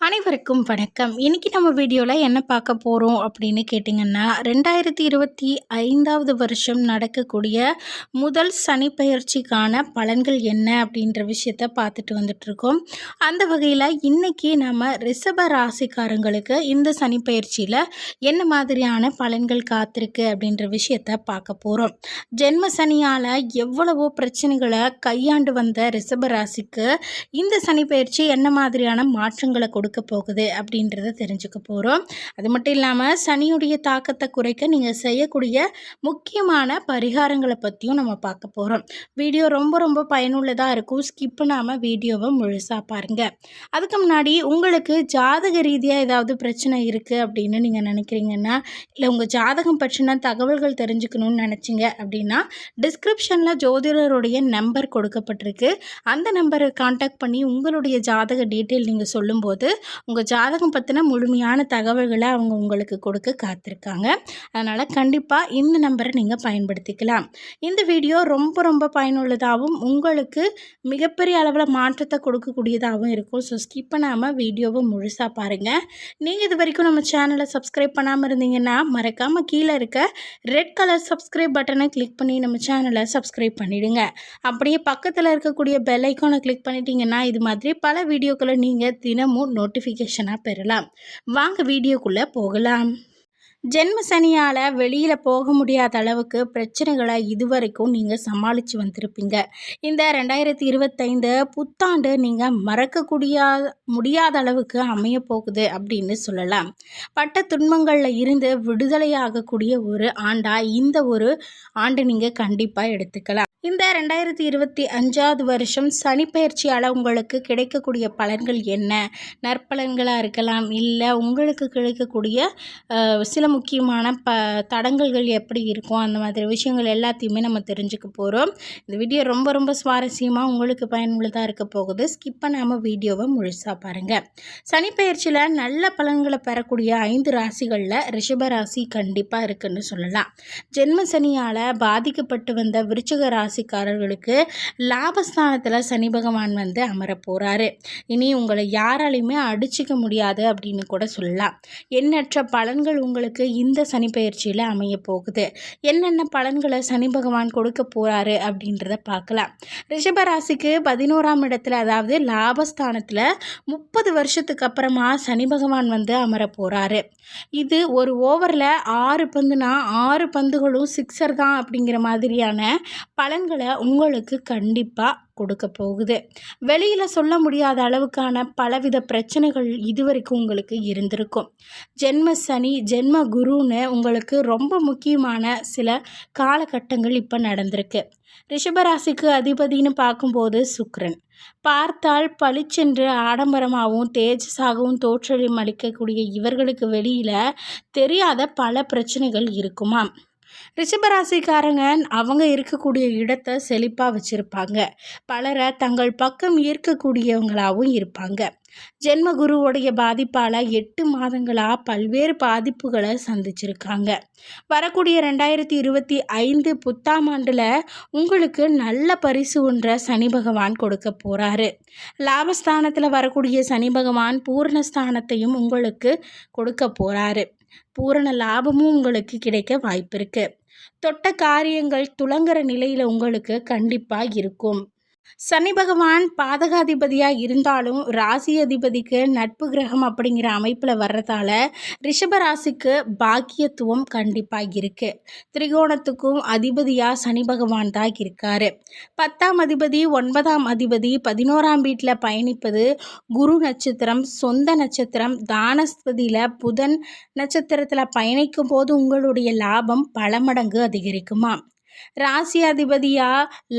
அனைவருக்கும் வணக்கம். இன்னைக்கு நம்ம வீடியோவில் என்ன பார்க்க போகிறோம் அப்படின்னு கேட்டிங்கன்னா 2025வது வருஷம் நடக்கக்கூடிய முதல் சனி பெயர்ச்சிக்கான பலன்கள் என்ன அப்படின்ற விஷயத்தை பார்த்துட்டு வந்துட்ருக்கோம். அந்த வகையில் இன்றைக்கி நம்ம ரிஷப ராசிக்காரங்களுக்கு இந்த சனி பெயர்ச்சியில் என்ன மாதிரியான பலன்கள் காத்திருக்கு அப்படின்ற விஷயத்தை பார்க்க போகிறோம். ஜென்ம சனியால் எவ்வளவோ பிரச்சனைகளை கையாண்டு வந்த ரிஷப ராசிக்கு இந்த சனி பெயர்ச்சி என்ன மாதிரியான மாற்றங்களை கொடுக்க போகுது அப்படின்றத தெரிஞ்சுக்க போகிறோம். அது மட்டும் இல்லாமல் சனியுடைய தாக்கத்தை குறைக்க நீங்கள் செய்யக்கூடிய முக்கியமான பரிகாரங்களை பற்றியும் நம்ம பார்க்க போகிறோம். வீடியோ ரொம்ப பயனுள்ளதாக இருக்கும். ஸ்கிப் பண்ணாமல் வீடியோவை முழுசாக பாருங்கள். அதுக்கு முன்னாடி உங்களுக்கு ஜாதக ரீதியாக ஏதாவது பிரச்சனை இருக்குது அப்படின்னு நீங்கள் நினைக்கிறீங்கன்னா, இல்லை உங்கள் ஜாதகம் பற்றின தகவல்கள் தெரிஞ்சுக்கணும்னு நினச்சிங்க அப்படின்னா டிஸ்கிரிப்ஷனில் ஜோதிடருடைய நம்பர் கொடுக்கப்பட்டிருக்கு. அந்த நம்பரை காண்டாக்ட் பண்ணி உங்களுடைய ஜாதக டீட்டெயில் நீங்கள் சொல்லும்போது உங்கள் ஜாதகம் பற்றின முழுமையான தகவல்களை அவங்க உங்களுக்கு கொடுக்க காத்திருக்காங்க. அதனால் கண்டிப்பாக இந்த நம்பரை நீங்கள் பயன்படுத்திக்கலாம். இந்த வீடியோ ரொம்ப பயனுள்ளதாகவும் உங்களுக்கு மிகப்பெரிய அளவில் மாற்றத்தை கொடுக்கக்கூடியதாகவும் இருக்கும். ஸோ ஸ்கிப் பண்ணாமல் வீடியோவை முழுசாக பாருங்கள். நீங்கள் இது வரைக்கும் நம்ம சேனலை சப்ஸ்கிரைப் பண்ணாமல் இருந்தீங்கன்னா மறக்காமல் கீழே இருக்க ரெட் கலர் சப்ஸ்கிரைப் பட்டனை கிளிக் பண்ணி நம்ம சேனலை சப்ஸ்கிரைப் பண்ணிவிடுங்க. அப்படியே பக்கத்தில் இருக்கக்கூடிய பெல் ஐக்கானை கிளிக் பண்ணிட்டீங்கன்னா இது மாதிரி பல வீடியோக்களை நீங்கள் தினமும் நோட்டிஃபிகேஷனாக பெறலாம். வாங்க வீடியோக்குள்ளே போகலாம். ஜென்ம சனியால் வெளியில் போக முடியாத அளவுக்கு பிரச்சனைகளை இதுவரைக்கும் நீங்கள் சமாளித்து வந்திருப்பீங்க. இந்த 2025 புத்தாண்டு நீங்கள் முடியாத அளவுக்கு அமைய போகுது அப்படின்னு சொல்லலாம். பட்ட துன்பங்களில் இருந்து விடுதலையாகக்கூடிய ஒரு ஆண்டாக இந்த ஒரு ஆண்டு நீங்கள் கண்டிப்பாக எடுத்துக்கலாம். இந்த 2025வது வருஷம் சனி பெயர்ச்சியால் உங்களுக்கு கிடைக்கக்கூடிய பலன்கள் என்ன? நற்பலன்களாக இருக்கலாம், இல்லை உங்களுக்கு கிடைக்கக்கூடிய சில முக்கியமான தடங்கல்கள் எப்படி இருக்கும், அந்த மாதிரி விஷயங்கள் எல்லாத்தையுமே நம்ம தெரிஞ்சுக்க போகிறோம். இந்த வீடியோ ரொம்ப சுவாரஸ்யமாக உங்களுக்கு பயனுள்ளதாக இருக்க போகுது. ஸ்கிப் பண்ணாமல் வீடியோவை முழுசாக பாருங்கள். சனி பெயர்ச்சியில் நல்ல பலன்களை பெறக்கூடிய 5 ராசிகளில் ரிஷப ராசி கண்டிப்பாக இருக்குன்னு சொல்லலாம். ஜென்ம சனியால் பாதிக்கப்பட்டு வந்த விருச்சிக ராசிக்காரர்களுக்கு லாபஸ்தானத்தில் சனி பகவான் வந்து அமர போகிறாரு. இனி உங்களை யாராலையுமே அடிச்சிக்க முடியாது அப்படின்னு கூட சொல்லலாம். எண்ணற்ற பலன்கள் உங்களுக்கு இந்த சனி பெயர்ச்சியில் அமைய போகுது. என்னென்ன பலன்களை சனி பகவான் கொடுக்க போகிறாரு அப்படின்றத பார்க்கலாம். ரிஷபராசிக்கு 11ஆம் இடத்துல, அதாவது லாபஸ்தானத்தில் 30 வருஷத்துக்கு அப்புறமா சனி பகவான் வந்து அமர போகிறாரு. இது ஒரு ஓவரில் 6 பந்துனா 6 பந்துகளும் சிக்ஸர் தான் அப்படிங்கிற மாதிரியான பலன்களை உங்களுக்கு கண்டிப்பாக கொடுக்க போகுது. வெளியில் சொல்ல முடியாத அளவுக்கான பலவித பிரச்சனைகள் இதுவரைக்கும் உங்களுக்கு இருந்திருக்கும். ஜென்ம சனி ஜென்ம குருன்னு உங்களுக்கு ரொம்ப முக்கியமான சில காலகட்டங்கள் இப்போ நடந்திருக்கு. ரிஷபராசிக்கு அதிபதினு பார்க்கும்போது சுக்கிரன். பார்த்தால் பளிச்சென்று ஆடம்பரமாகவும் தேஜஸாகவும் தோற்றம் அளிக்கக்கூடிய இவர்களுக்கு வெளியில் தெரியாத பல பிரச்சனைகள் இருக்குமாம். ரிஷபராசிக்காரங்க அவங்க இருக்கக்கூடிய இடத்தை செழிப்பாக வச்சுருப்பாங்க. பலரை தங்கள் பக்கம் ஈர்க்கக்கூடியவங்களாகவும் இருப்பாங்க. ஜென்ம குருவோடைய பாதிப்பால் 8 மாதங்களாக பல்வேறு பாதிப்புகளை சந்திச்சிருக்காங்க. வரக்கூடிய 2025 புத்தாம் ஆண்டில் உங்களுக்கு நல்ல பரிசு ஒன்றை சனி பகவான் கொடுக்க போகிறாரு. லாபஸ்தானத்தில் வரக்கூடிய சனி பகவான் பூரணஸ்தானத்தையும் உங்களுக்கு கொடுக்க போகிறாரு. பூரண லாபமும் உங்களுக்கு கிடைக்க வாய்ப்பு இருக்குது. தொட்ட காரியங்கள் துலங்குற நிலையில் உங்களுக்கு கண்டிப்பாக இருக்கும். சனி பகவான் பாதகாதிபதியாக இருந்தாலும் ராசி அதிபதிக்கு நட்பு கிரகம் அப்படிங்கிற அமைப்பில் வர்றதால ரிஷபராசிக்கு பாக்கியத்துவம் கண்டிப்பாக இருக்குது. திரிகோணத்துக்கும் அதிபதியாக சனி பகவான் தான் இருக்கார். 10ஆம் அதிபதி 9ஆம் அதிபதி 11ஆம் வீட்டில் பயணிப்பது குரு நட்சத்திரம், சொந்த நட்சத்திரம், தானஸ்பதியில் புதன் நட்சத்திரத்தில் பயணிக்கும் போது உங்களுடைய லாபம் பல மடங்கு அதிகரிக்குமா. ராசி அதிபதியா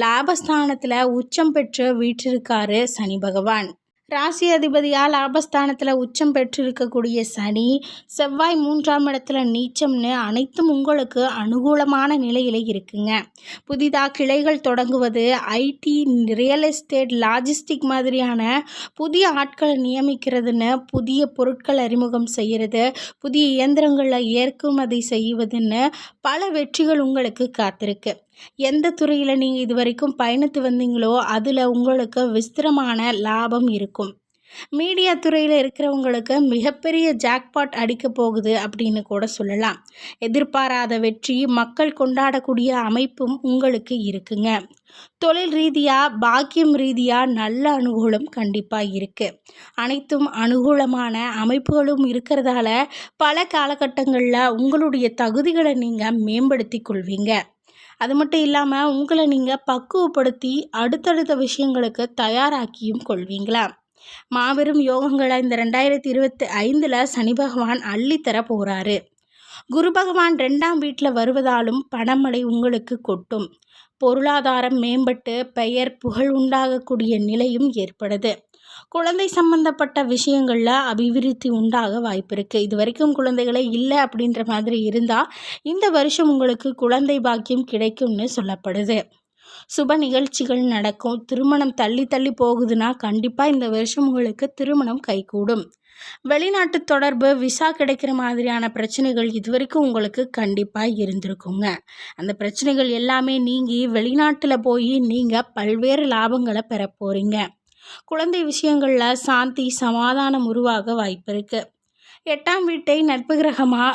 லாபஸ்தானத்தில் உச்சம் பெற்று வீற்றிருக்காரு சனி பகவான். ராசி அதிபதியாக லாபஸ்தானத்தில் உச்சம் பெற்றிருக்கக்கூடிய சனி, செவ்வாய் 3ஆம் இடத்துல நீச்சம்னு அனைத்தும் உங்களுக்கு அனுகூலமான நிலையில் இருக்குங்க. புதிதாக கிளைகள் தொடங்குவது, ஐடி, ரியல் எஸ்டேட், லாஜிஸ்டிக் மாதிரியான புதிய ஆட்களை நியமிக்கிறதுன்னு, புதிய பொருட்கள் அறிமுகம் செய்கிறது, புதிய இயந்திரங்களில் ஏற்றுமதி செய்வதுன்னு பல வெற்றிகள் உங்களுக்கு காத்திருக்கு. எந்த துறையில் நீங்கள் இது வரைக்கும் பயணித்து வந்தீங்களோ அதில் உங்களுக்கு விஸ்திரமான லாபம் இருக்கும். மீடியா துறையில் இருக்கிறவங்களுக்கு மிகப்பெரிய ஜாக்பாட் அடிக்க போகுது அப்படின்னு கூட சொல்லலாம். எதிர்பாராத வெற்றி, மக்கள் கொண்டாடக்கூடிய அமைப்பும் உங்களுக்கு இருக்குங்க. தொழில் ரீதியாக, பாக்கியம் ரீதியாக நல்ல அனுகூலம் கண்டிப்பாக இருக்குது. அனைத்தும் அனுகூலமான அமைப்புகளும் இருக்கிறதால பல காலகட்டங்களில் உங்களுடைய தகுதிகளை நீங்கள் மேம்படுத்தி கொள்வீங்க. அது மட்டும் இல்லாமல் உங்களை நீங்கள் பக்குவப்படுத்தி அடுத்தடுத்த விஷயங்களுக்கு தயாராக்கியும் கொள்வீங்களா. மாபெரும் யோகங்களை இந்த 2025 சனி பகவான் அள்ளித்தர போகிறாரு. குரு பகவான் 2ஆம் வீட்டில் வருவதாலும் பணமழை உங்களுக்கு கொட்டும். பொருளாதாரம் மேம்பட்டு பெயர் புகழ் உண்டாகக்கூடிய நிலையும் ஏற்படுது. குழந்தை சம்பந்தப்பட்ட விஷயங்களில் அபிவிருத்தி உண்டாக வாய்ப்பு இருக்குது. இது வரைக்கும் குழந்தைகளே இல்லை அப்படின்ற மாதிரி இருந்தால் இந்த வருஷம் உங்களுக்கு குழந்தை பாக்கியம் கிடைக்கும்னு சொல்லப்படுது. சுப நிகழ்ச்சிகள் நடக்கும். திருமணம் தள்ளி தள்ளி போகுதுன்னா கண்டிப்பாக இந்த வருஷம் உங்களுக்கு திருமணம் கைகூடும். வெளிநாட்டு தொடர்பு, விசா கிடைக்கிற மாதிரியான பிரச்சனைகள் இதுவரைக்கும் உங்களுக்கு கண்டிப்பாக இருந்திருக்குங்க. அந்த பிரச்சனைகள் எல்லாமே நீங்கி வெளிநாட்டில் போய் நீங்கள் பல்வேறு லாபங்களை பெற போகிறீங்க. குழந்தை விஷயங்களில் சாந்தி சமாதானம் உருவாக வாய்ப்பு இருக்குது. 8ஆம் வீட்டை நட்பு கிரகமாக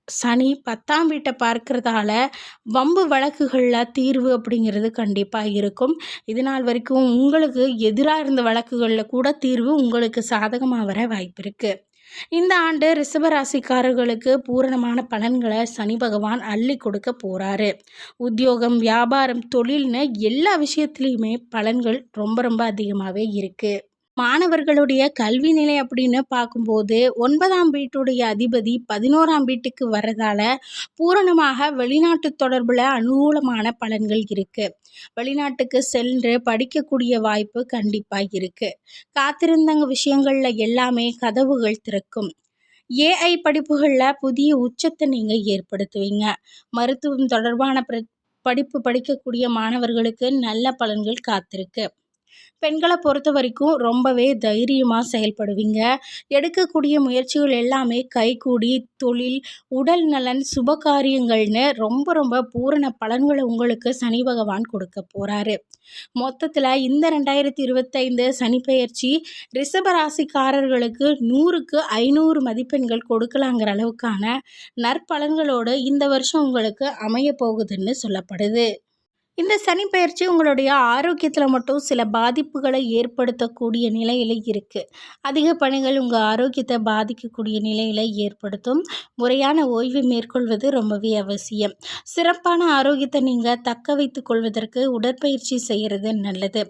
சனி 10ஆம் வீட்டை பார்க்கறதால வம்பு வழக்குகளில் தீர்வு அப்படிங்கிறது கண்டிப்பாக இருக்கும். இது நாள் வரைக்கும் உங்களுக்கு எதிராக இருந்த வழக்குகளில் கூட தீர்வு உங்களுக்கு சாதகமாக வர வாய்ப்பு இருக்குது. இந்த ஆண்டு ரிஷபராசிக்காரர்களுக்கு பூரணமான பலன்களை சனி பகவான் அள்ளி கொடுக்க போகிறாரு. உத்தியோகம், வியாபாரம், தொழில்னு எல்லா விஷயத்துலேயுமே பலன்கள் ரொம்ப ரொம்ப அதிகமாகவே இருக்குது. மாணவர்களுடைய கல்வி நிலை அப்படின்னு பார்க்கும்போது 9ஆம் வீட்டுடைய அதிபதி 11ஆம் வீட்டுக்கு வர்றதால பூரணமாக வெளிநாட்டு தொடர்பில் அனுகூலமான பலன்கள் இருக்குது. வெளிநாட்டுக்கு சென்று படிக்கக்கூடிய வாய்ப்பு கண்டிப்பாக இருக்குது. காத்திருந்தங்க விஷயங்களில் எல்லாமே கதவுகள் திறக்கும். ஏஐ படிப்புகளில் புதிய உச்சத்தை நீங்கள் ஏற்படுத்துவீங்க. மருத்துவம் தொடர்பான படிப்பு படிக்கக்கூடிய மாணவர்களுக்கு நல்ல பலன்கள் காத்திருக்கு. பெண்களை பொறுத்த வரைக்கும் ரொம்பவே தைரியமாக செயல்படுவீங்க. எடுக்கக்கூடிய முயற்சிகள் எல்லாமே கைகூடி தொழில், உடல் நலன், சுபகாரியங்கள்னு ரொம்ப ரொம்ப பூரண பலன்களை உங்களுக்கு சனி பகவான் கொடுக்க போகிறாரு. மொத்தத்தில் இந்த 2025 சனிப்பெயர்ச்சி ரிஷபராசிக்காரர்களுக்கு 100க்கு 500 மதிப்பெண்கள் கொடுக்கலாங்கிற அளவுக்கான நற்பலன்களோடு இந்த வருஷம் உங்களுக்கு அமைய போகுதுன்னு சொல்லப்படுது. இந்த சனிப்பெயர்ச்சி உங்களுடைய ஆரோக்கியத்தில் மட்டும் சில பாதிப்புகளை ஏற்படுத்தக்கூடிய நிலையில் இருக்குது. அதிக பணிகள் உங்கள் ஆரோக்கியத்தை பாதிக்கக்கூடிய நிலையில் ஏற்படுத்தும். முறையான ஓய்வு மேற்கொள்வது ரொம்பவே அவசியம். சிறப்பான ஆரோக்கியத்தை நீங்கள் தக்க வைத்து கொள்வதற்கு உடற்பயிற்சி செய்கிறது நல்லது.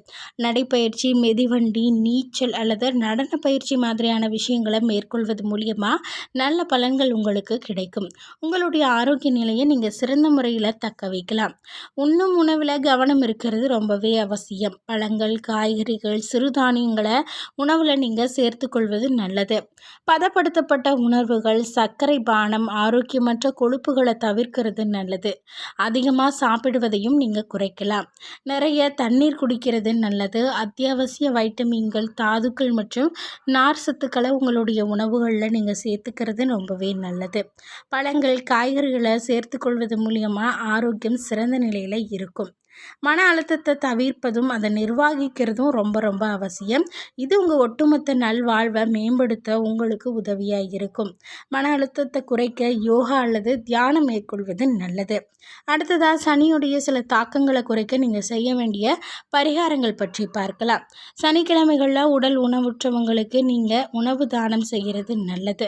நடைப்பயிற்சி, மிதிவண்டி, நீச்சல் அல்லது நடன பயிற்சி மாதிரியான விஷயங்களை மேற்கொள்வது மூலியமாக நல்ல பலன்கள் உங்களுக்கு கிடைக்கும். உங்களுடைய ஆரோக்கிய நிலையை நீங்கள் சிறந்த முறையில் தக்க வைக்கலாம். உண்ணும் உணவில் கவனம் இருக்கிறது ரொம்பவே அவசியம். பழங்கள், காய்கறிகள், சிறுதானியங்களை உணவில் நீங்கள் சேர்த்து கொள்வது நல்லது. பதப்படுத்தப்பட்ட உணவுகள், சர்க்கரை பானம், ஆரோக்கியமற்ற கொழுப்புகளை தவிர்க்கிறது நல்லது. அதிகமாக சாப்பிடுவதையும் நீங்கள் குறைக்கலாம். நிறைய தண்ணீர் குடிக்கிறது நல்லது. அத்தியாவசிய வைட்டமின்கள், தாதுக்கள் மற்றும் நார் சத்துக்களை உங்களுடைய உணவுகளில் நீங்கள் சேர்த்துக்கிறது ரொம்பவே நல்லது. பழங்கள், காய்கறிகளை சேர்த்து கொள்வது மூலியமாக ஆரோக்கியம் சிறந்த நிலையில் இருக்கும். மன அழுத்தத்தை தவிர்ப்பதும் அதை நிர்வகிக்கிறதும் ரொம்ப ரொம்ப அவசியம். இது உங்கள் ஒட்டுமொத்த நல்வாழ்வை மேம்படுத்த உங்களுக்கு உதவியாக இருக்கும். மன அழுத்தத்தை குறைக்க யோகா அல்லது தியானம் மேற்கொள்வது நல்லது. அடுத்ததாக சனியுடைய சில தாக்கங்களை குறைக்க நீங்கள் செய்ய வேண்டிய பரிகாரங்கள் பற்றி பார்க்கலாம். சனிக்கிழமைகளில் உடல் உணவுற்றவங்களுக்கு நீங்கள் உணவு தானம் செய்கிறது நல்லது.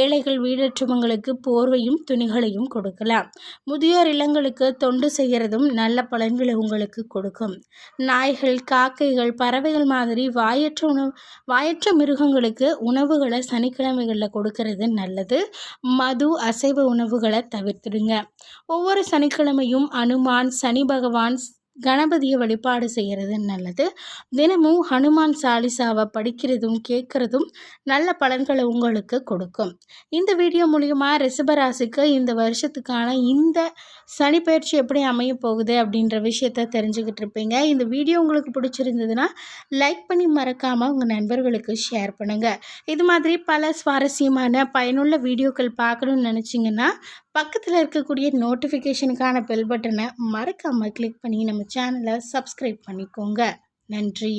ஏழைகள், வீடற்றவங்களுக்கு போர்வையும் துணிகளையும் கொடுக்கலாம். முதியோர் இல்லங்களுக்கு தொண்டு செய்கிறதும் நல்ல பலன்களை உங்களுக்கு கொடுக்கும். நாய்கள், காக்கைகள், பறவைகள் மாதிரி வாயற்ற மிருகங்களுக்கு உணவுகளை சனிக்கிழமைகளில் கொடுக்கறது நல்லது. மது, அசைவ உணவுகளை தவிர்த்துடுங்க. ஒவ்வொரு சனிக்கிழமையும் அனுமான், சனி பகவான், கணபதியை வழிபாடு செய்கிறது நல்லது. தினமும் ஹனுமான் சாலிசாவை படிக்கிறதும் கேட்குறதும் நல்ல பலன்களை உங்களுக்கு கொடுக்கும். இந்த வீடியோ மூலிமா ரிஷபராசிக்கு இந்த வருஷத்துக்கான இந்த சனிப்பெயர்ச்சி எப்படி அமைய போகுது அப்படின்ற விஷயத்தை தெரிஞ்சுக்கிட்டு இருப்பீங்க. இந்த வீடியோ உங்களுக்கு பிடிச்சிருந்ததுன்னா லைக் பண்ணி மறக்காமல் உங்கள் நண்பர்களுக்கு ஷேர் பண்ணுங்கள். இது மாதிரி பல சுவாரஸ்யமான பயனுள்ள வீடியோக்கள் பார்க்கணுன்னு நினச்சிங்கன்னா பக்கத்தில் இருக்கக்கூடிய நோட்டிஃபிகேஷனுக்கான பெல் பட்டனை மறக்காமல் கிளிக் பண்ணி நம்ம சேனலை சப்ஸ்கிரைப் பண்ணிக்கோங்க. நன்றி.